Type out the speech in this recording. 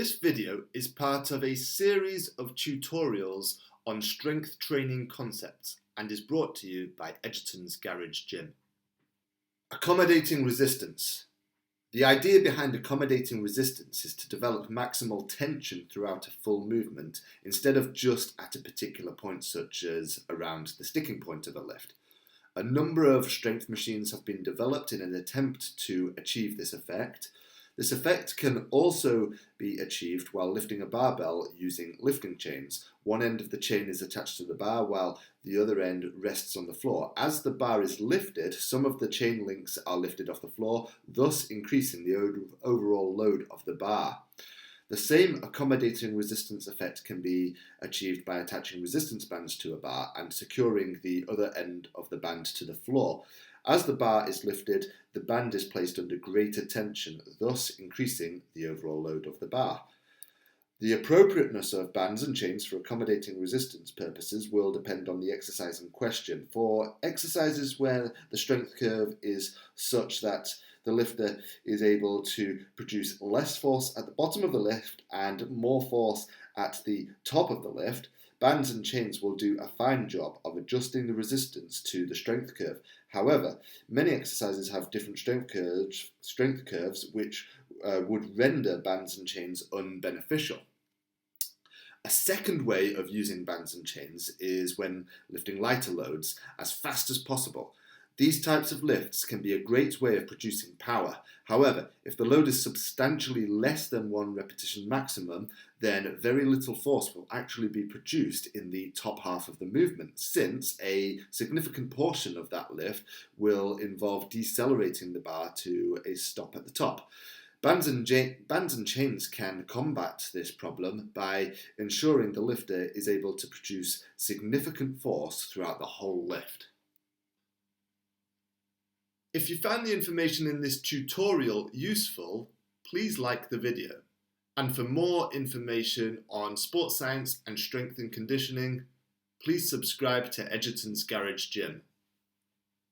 This video is part of a series of tutorials on strength training concepts and is brought to you by Edgerton's Garage Gym. Accommodating resistance. The idea behind accommodating resistance is to develop maximal tension throughout a full movement instead of just at a particular point such as around the sticking point of a lift. A number of strength machines have been developed in an attempt to achieve this effect. This effect can also be achieved while lifting a barbell using lifting chains. One end of the chain is attached to the bar while the other end rests on the floor. As the bar is lifted, some of the chain links are lifted off the floor, thus increasing the overall load of the bar. The same accommodating resistance effect can be achieved by attaching resistance bands to a bar and securing the other end of the band to the floor. As the bar is lifted, the band is placed under greater tension, thus increasing the overall load of the bar. The appropriateness of bands and chains for accommodating resistance purposes will depend on the exercise in question. For exercises where the strength curve is such that the lifter is able to produce less force at the bottom of the lift and more force at the top of the lift, bands and chains will do a fine job of adjusting the resistance to the strength curve. However, many exercises have different strength curves which would render bands and chains unbeneficial. A second way of using bands and chains is when lifting lighter loads as fast as possible. These types of lifts can be a great way of producing power. However, if the load is substantially less than one repetition maximum, then very little force will actually be produced in the top half of the movement, since a significant portion of that lift will involve decelerating the bar to a stop at the top. Bands and chains can combat this problem by ensuring the lifter is able to produce significant force throughout the whole lift. If you found the information in this tutorial useful, please like the video. And for more information on sports science and strength and conditioning, please subscribe to Edgerton's Garage Gym.